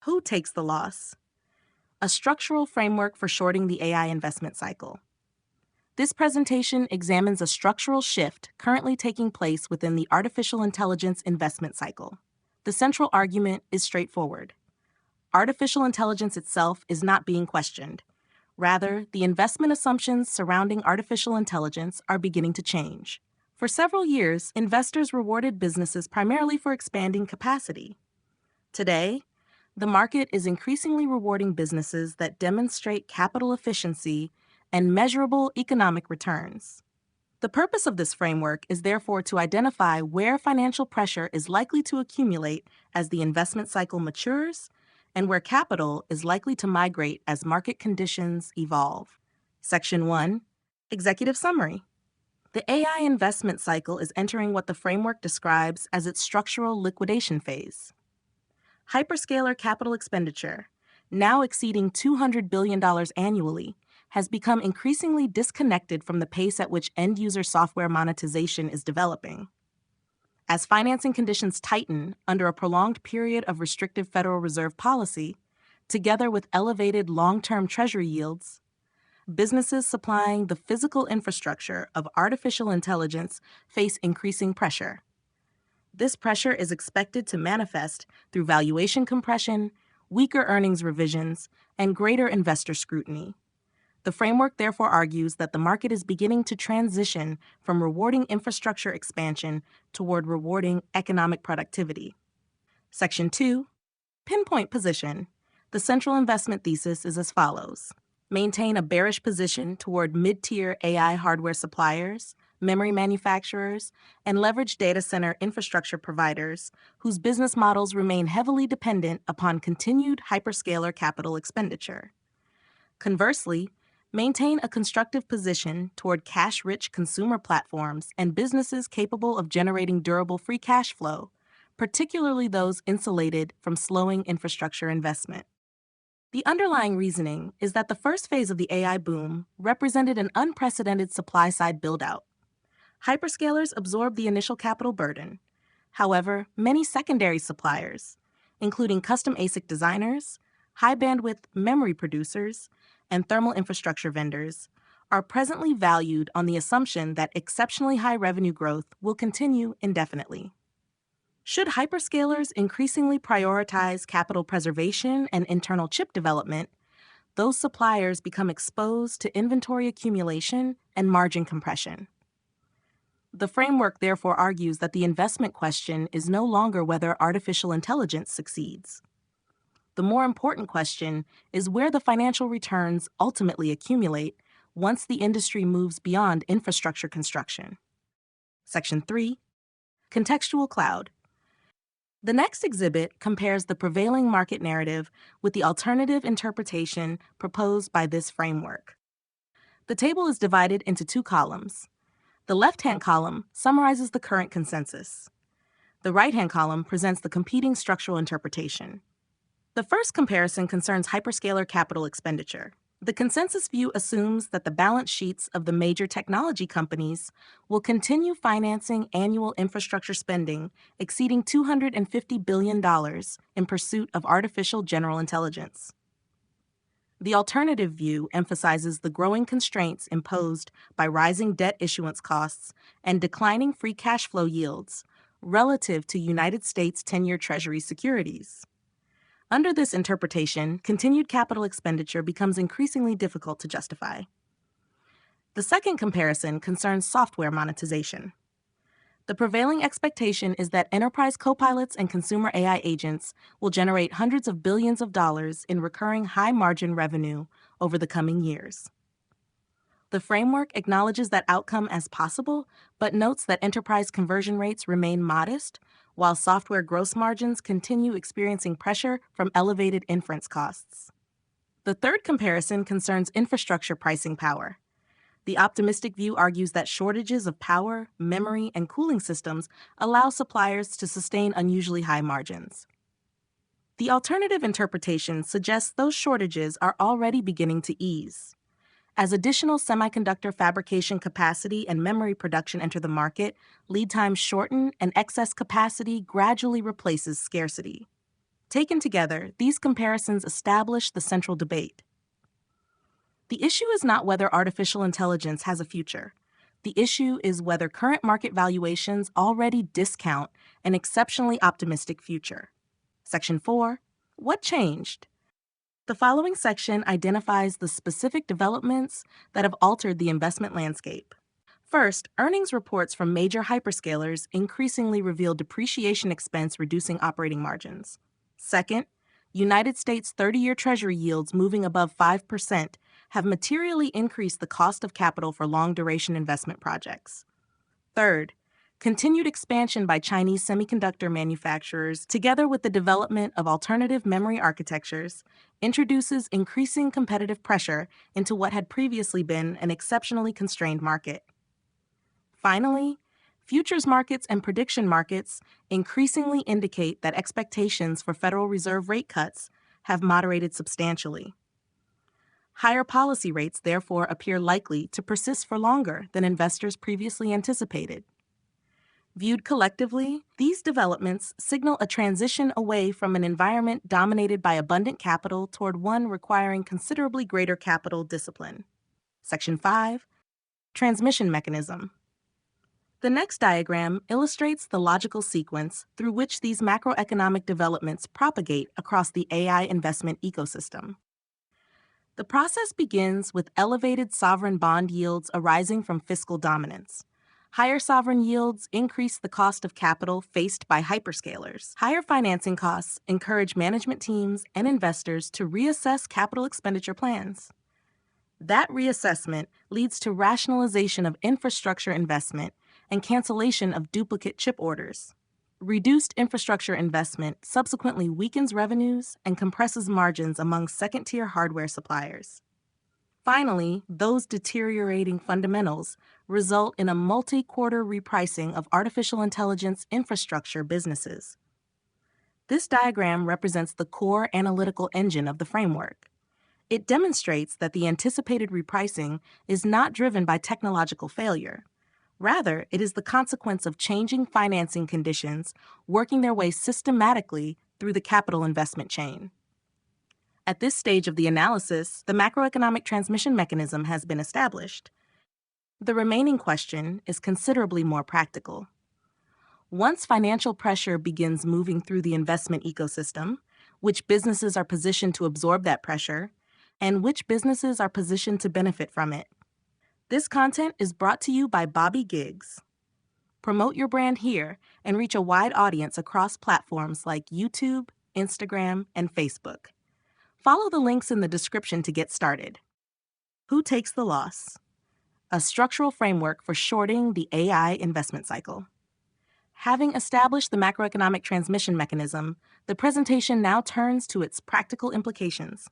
Who takes the loss? A structural framework for shorting the AI investment cycle. This presentation examines a structural shift currently taking place within the artificial intelligence investment cycle. The central argument is straightforward. Artificial intelligence itself is not being questioned. Rather, the investment assumptions surrounding artificial intelligence are beginning to change. For several years, investors rewarded businesses primarily for expanding capacity. Today, the market is increasingly rewarding businesses that demonstrate capital efficiency and measurable economic returns. The purpose of this framework is therefore to identify where financial pressure is likely to accumulate as the investment cycle matures and where capital is likely to migrate as market conditions evolve. Section 1, Executive Summary. The AI investment cycle is entering what the framework describes as its structural liquidation phase. Hyperscaler capital expenditure, now exceeding $200 billion annually, has become increasingly disconnected from the pace at which end-user software monetization is developing. As financing conditions tighten under a prolonged period of restrictive Federal Reserve policy, together with elevated long-term Treasury yields, businesses supplying the physical infrastructure of artificial intelligence face increasing pressure. This pressure is expected to manifest through valuation compression, weaker earnings revisions, and greater investor scrutiny. The framework therefore argues that the market is beginning to transition from rewarding infrastructure expansion toward rewarding economic productivity. Section 2, Pinpoint Position. The central investment thesis is as follows. Maintain a bearish position toward mid-tier AI hardware suppliers, memory manufacturers, and leveraged data center infrastructure providers whose business models remain heavily dependent upon continued hyperscaler capital expenditure. Conversely, maintain a constructive position toward cash-rich consumer platforms and businesses capable of generating durable free cash flow, particularly those insulated from slowing infrastructure investment. The underlying reasoning is that the first phase of the AI boom represented an unprecedented supply-side build-out. Hyperscalers absorbed the initial capital burden. However, many secondary suppliers, including custom ASIC designers, high-bandwidth memory producers, and thermal infrastructure vendors, are presently valued on the assumption that exceptionally high revenue growth will continue indefinitely. Should hyperscalers increasingly prioritize capital preservation and internal chip development, those suppliers become exposed to inventory accumulation and margin compression. The framework therefore argues that the investment question is no longer whether artificial intelligence succeeds. The more important question is where the financial returns ultimately accumulate once the industry moves beyond infrastructure construction. Section 3, Contextual Cloud. The next exhibit compares the prevailing market narrative with the alternative interpretation proposed by this framework. The table is divided into two columns. The left-hand column summarizes the current consensus. The right-hand column presents the competing structural interpretation. The first comparison concerns hyperscaler capital expenditure. The consensus view assumes that the balance sheets of the major technology companies will continue financing annual infrastructure spending exceeding $250 billion in pursuit of artificial general intelligence. The alternative view emphasizes the growing constraints imposed by rising debt issuance costs and declining free cash flow yields relative to United States 10-year Treasury securities. Under this interpretation, continued capital expenditure becomes increasingly difficult to justify. The second comparison concerns software monetization. The prevailing expectation is that enterprise copilots and consumer AI agents will generate hundreds of billions of dollars in recurring high-margin revenue over the coming years. The framework acknowledges that outcome as possible, but notes that enterprise conversion rates remain modest, while software gross margins continue experiencing pressure from elevated inference costs. The third comparison concerns infrastructure pricing power. The optimistic view argues that shortages of power, memory, and cooling systems allow suppliers to sustain unusually high margins. The alternative interpretation suggests those shortages are already beginning to ease. As additional semiconductor fabrication capacity and memory production enter the market, lead times shorten and excess capacity gradually replaces scarcity. Taken together, these comparisons establish the central debate. The issue is not whether artificial intelligence has a future. The issue is whether current market valuations already discount an exceptionally optimistic future. Section 4. What changed? The following section identifies the specific developments that have altered the investment landscape. First, earnings reports from major hyperscalers increasingly reveal depreciation expense reducing operating margins. Second, United States 30-year Treasury yields moving above 5% have materially increased the cost of capital for long-duration investment projects. Third, continued expansion by Chinese semiconductor manufacturers, together with the development of alternative memory architectures, introduces increasing competitive pressure into what had previously been an exceptionally constrained market. Finally, futures markets and prediction markets increasingly indicate that expectations for Federal Reserve rate cuts have moderated substantially. Higher policy rates therefore appear likely to persist for longer than investors previously anticipated. Viewed collectively, these developments signal a transition away from an environment dominated by abundant capital toward one requiring considerably greater capital discipline. Section 5. Transmission mechanism. The next diagram illustrates the logical sequence through which these macroeconomic developments propagate across the AI investment ecosystem. The process begins with elevated sovereign bond yields arising from fiscal dominance. Higher sovereign yields increase the cost of capital faced by hyperscalers. Higher financing costs encourage management teams and investors to reassess capital expenditure plans. That reassessment leads to rationalization of infrastructure investment and cancellation of duplicate chip orders. Reduced infrastructure investment subsequently weakens revenues and compresses margins among second-tier hardware suppliers. Finally, those deteriorating fundamentals result in a multi-quarter repricing of artificial intelligence infrastructure businesses. This diagram represents the core analytical engine of the framework. It demonstrates that the anticipated repricing is not driven by technological failure. Rather, it is the consequence of changing financing conditions working their way systematically through the capital investment chain. At this stage of the analysis, the macroeconomic transmission mechanism has been established. The remaining question is considerably more practical. Once financial pressure begins moving through the investment ecosystem, which businesses are positioned to absorb that pressure, and which businesses are positioned to benefit from it? This content is brought to you by Bobby Giggs. Promote your brand here and reach a wide audience across platforms like YouTube, Instagram, and Facebook. Follow the links in the description to get started. Who takes the loss? A structural framework for shorting the AI investment cycle. Having established the macroeconomic transmission mechanism, the presentation now turns to its practical implications.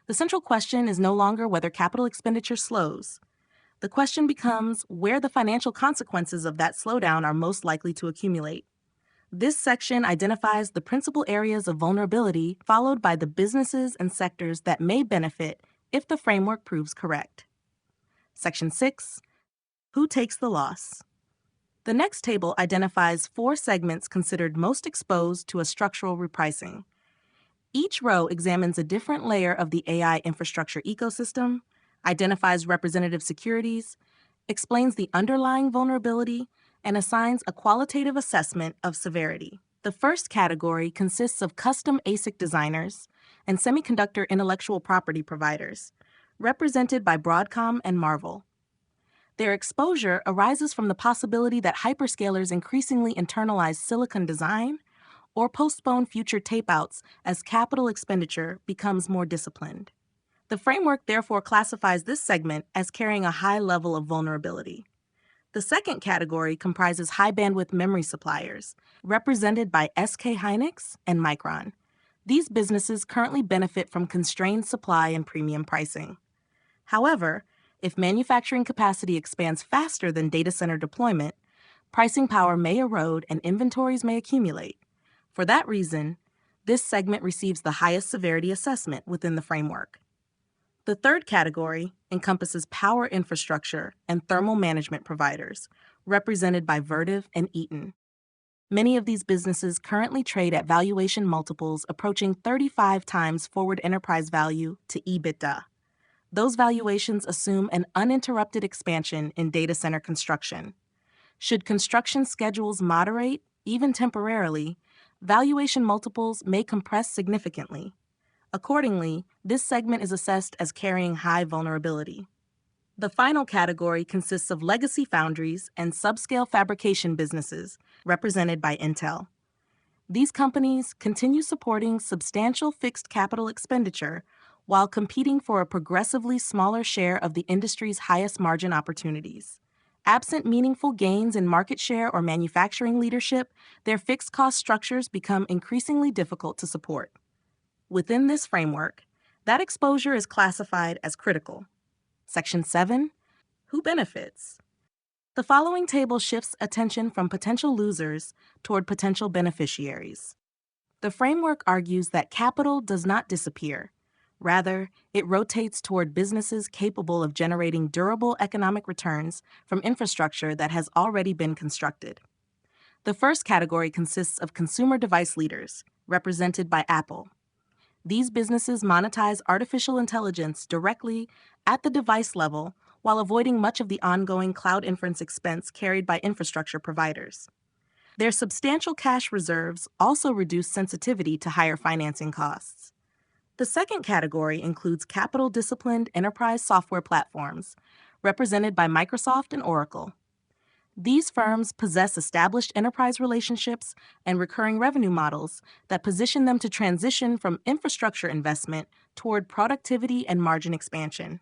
The central question is no longer whether capital expenditure slows. The question becomes where the financial consequences of that slowdown are most likely to accumulate. This section identifies the principal areas of vulnerability, followed by the businesses and sectors that may benefit if the framework proves correct. Section 6. Who takes the loss? The next table identifies 4 segments considered most exposed to a structural repricing. Each row examines a different layer of the AI infrastructure ecosystem, identifies representative securities, explains the underlying vulnerability, and assigns a qualitative assessment of severity. The first category consists of custom ASIC designers and semiconductor intellectual property providers, represented by Broadcom and Marvell. Their exposure arises from the possibility that hyperscalers increasingly internalize silicon design or postpone future tapeouts as capital expenditure becomes more disciplined. The framework therefore classifies this segment as carrying a high level of vulnerability. The second category comprises high-bandwidth memory suppliers, represented by SK Hynix and Micron. These businesses currently benefit from constrained supply and premium pricing. However, if manufacturing capacity expands faster than data center deployment, pricing power may erode and inventories may accumulate. For that reason, this segment receives the highest severity assessment within the framework. The third category encompasses power infrastructure and thermal management providers, represented by Vertiv and Eaton. Many of these businesses currently trade at valuation multiples approaching 35 times forward enterprise value to EBITDA. Those valuations assume an uninterrupted expansion in data center construction. Should construction schedules moderate, even temporarily, valuation multiples may compress significantly. Accordingly, this segment is assessed as carrying high vulnerability. The final category consists of legacy foundries and subscale fabrication businesses, represented by Intel. These companies continue supporting substantial fixed capital expenditure while competing for a progressively smaller share of the industry's highest margin opportunities. Absent meaningful gains in market share or manufacturing leadership, their fixed cost structures become increasingly difficult to support. Within this framework, that exposure is classified as critical. Section 7. Who benefits? The following table shifts attention from potential losers toward potential beneficiaries. The framework argues that capital does not disappear. Rather, it rotates toward businesses capable of generating durable economic returns from infrastructure that has already been constructed. The first category consists of consumer device leaders, represented by Apple. These businesses monetize artificial intelligence directly at the device level while avoiding much of the ongoing cloud inference expense carried by infrastructure providers. Their substantial cash reserves also reduce sensitivity to higher financing costs. The second category includes capital-disciplined enterprise software platforms, represented by Microsoft and Oracle. These firms possess established enterprise relationships and recurring revenue models that position them to transition from infrastructure investment toward productivity and margin expansion.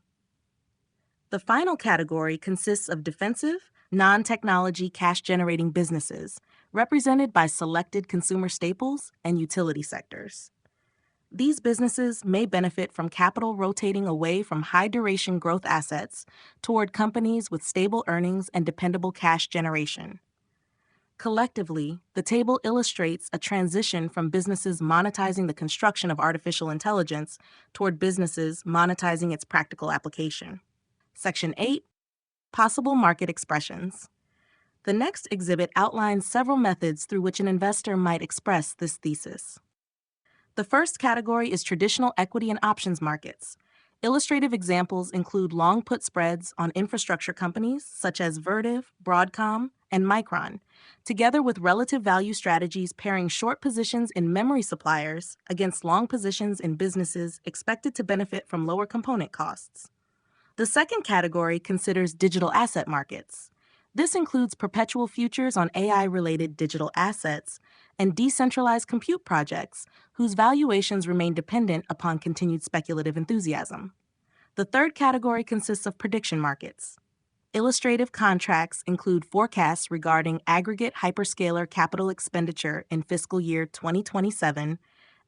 The final category consists of defensive, non-technology cash-generating businesses, represented by selected consumer staples and utility sectors. These businesses may benefit from capital rotating away from high-duration growth assets toward companies with stable earnings and dependable cash generation. Collectively, the table illustrates a transition from businesses monetizing the construction of artificial intelligence toward businesses monetizing its practical application. Section 8. Possible market expressions. The next exhibit outlines several methods through which an investor might express this thesis. The first category is traditional equity and options markets. Illustrative examples include long put spreads on infrastructure companies such as Vertiv, Broadcom, and Micron, together with relative value strategies pairing short positions in memory suppliers against long positions in businesses expected to benefit from lower component costs. The second category considers digital asset markets. This includes perpetual futures on AI-related digital assets and decentralized compute projects whose valuations remain dependent upon continued speculative enthusiasm. The third category consists of prediction markets. Illustrative contracts include forecasts regarding aggregate hyperscaler capital expenditure in fiscal year 2027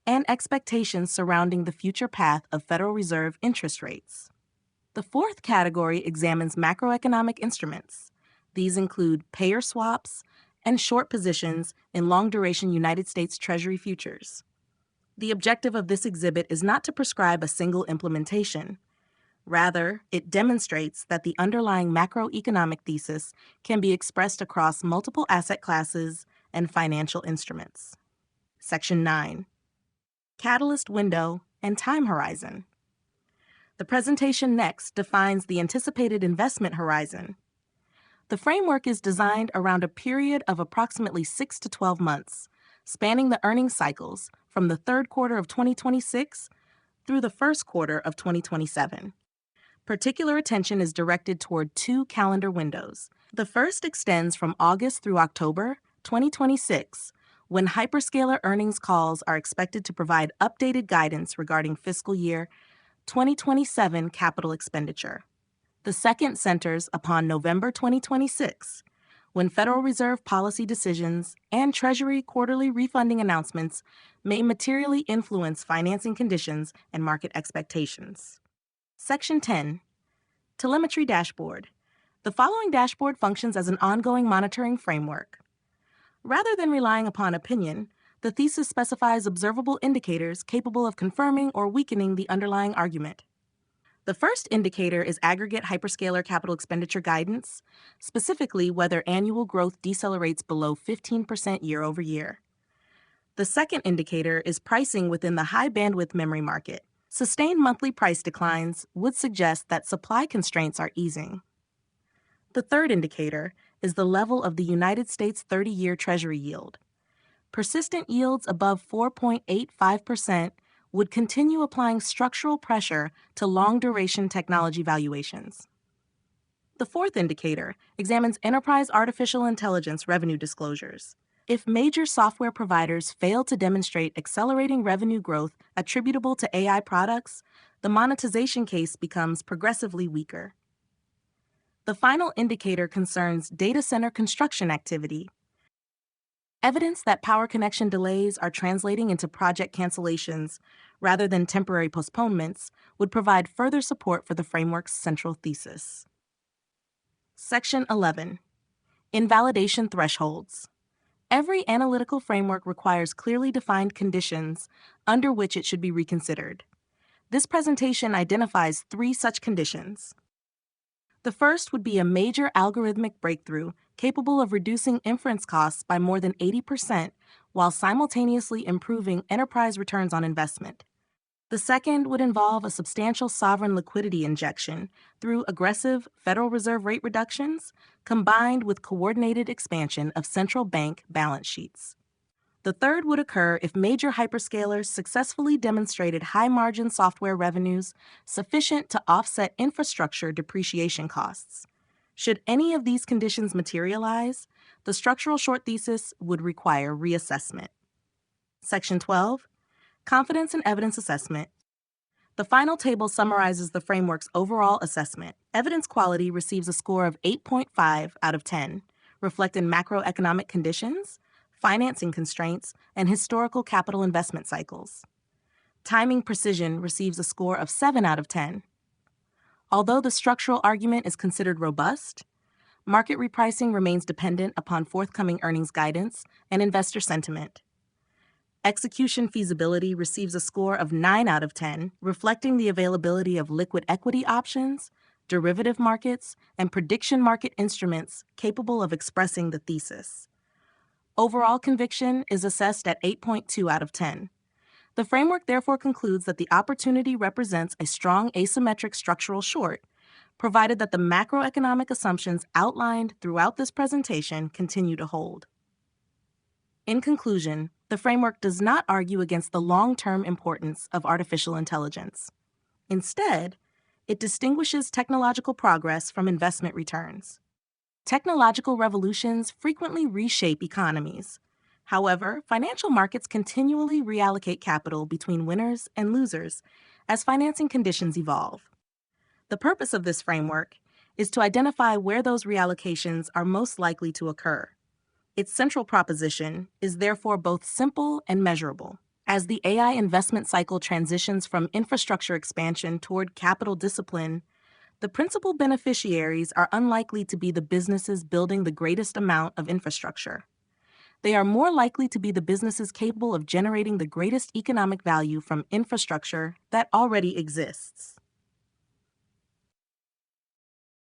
and expectations surrounding the future path of Federal Reserve interest rates. The fourth category examines macroeconomic instruments. These include payer swaps and short positions in long-duration United States Treasury futures. The objective of this exhibit is not to prescribe a single implementation. Rather, it demonstrates that the underlying macroeconomic thesis can be expressed across multiple asset classes and financial instruments. Section 9. Catalyst window and time horizon. The presentation next defines the anticipated investment horizon. The framework is designed around a period of approximately 6 to 12 months, spanning the earnings cycles from the third quarter of 2026 through the first quarter of 2027. Particular attention is directed toward 2 calendar windows. The first extends from August through October 2026, when hyperscaler earnings calls are expected to provide updated guidance regarding fiscal year 2027 capital expenditure. The second centers upon November 2026, when Federal Reserve policy decisions and Treasury quarterly refunding announcements may materially influence financing conditions and market expectations. Section 10. Telemetry Dashboard. The following dashboard functions as an ongoing monitoring framework. Rather than relying upon opinion, the thesis specifies observable indicators capable of confirming or weakening the underlying argument. The first indicator is aggregate hyperscaler capital expenditure guidance, specifically whether annual growth decelerates below 15% year over year. The second indicator is pricing within the high bandwidth memory market. Sustained monthly price declines would suggest that supply constraints are easing. The third indicator is the level of the United States 30-year Treasury yield. Persistent yields above 4.85% would continue applying structural pressure to long-duration technology valuations. The fourth indicator examines enterprise artificial intelligence revenue disclosures. If major software providers fail to demonstrate accelerating revenue growth attributable to AI products, the monetization case becomes progressively weaker. The final indicator concerns data center construction activity. Evidence that power connection delays are translating into project cancellations rather than temporary postponements would provide further support for the framework's central thesis. Section 11. Invalidation thresholds. Every analytical framework requires clearly defined conditions under which it should be reconsidered. This presentation identifies 3 such conditions. The first would be a major algorithmic breakthrough capable of reducing inference costs by more than 80% while simultaneously improving enterprise returns on investment. The second would involve a substantial sovereign liquidity injection through aggressive Federal Reserve rate reductions combined with coordinated expansion of central bank balance sheets. The third would occur if major hyperscalers successfully demonstrated high-margin software revenues sufficient to offset infrastructure depreciation costs. Should any of these conditions materialize, the structural short thesis would require reassessment. Section 12. Confidence and evidence assessment. The final table summarizes the framework's overall assessment. Evidence quality receives a score of 8.5 out of 10, reflecting macroeconomic conditions, financing constraints, and historical capital investment cycles. Timing precision receives a score of 7 out of 10. Although the structural argument is considered robust, market repricing remains dependent upon forthcoming earnings guidance and investor sentiment. Execution feasibility receives a score of 9 out of 10, reflecting the availability of liquid equity options, derivative markets, and prediction market instruments capable of expressing the thesis. Overall conviction is assessed at 8.2 out of 10. The framework therefore concludes that the opportunity represents a strong asymmetric structural short, provided that the macroeconomic assumptions outlined throughout this presentation continue to hold. In conclusion, the framework does not argue against the long-term importance of artificial intelligence. Instead, it distinguishes technological progress from investment returns. Technological revolutions frequently reshape economies. However, financial markets continually reallocate capital between winners and losers as financing conditions evolve. The purpose of this framework is to identify where those reallocations are most likely to occur. Its central proposition is therefore both simple and measurable. As the AI investment cycle transitions from infrastructure expansion toward capital discipline, the principal beneficiaries are unlikely to be the businesses building the greatest amount of infrastructure. They are more likely to be the businesses capable of generating the greatest economic value from infrastructure that already exists.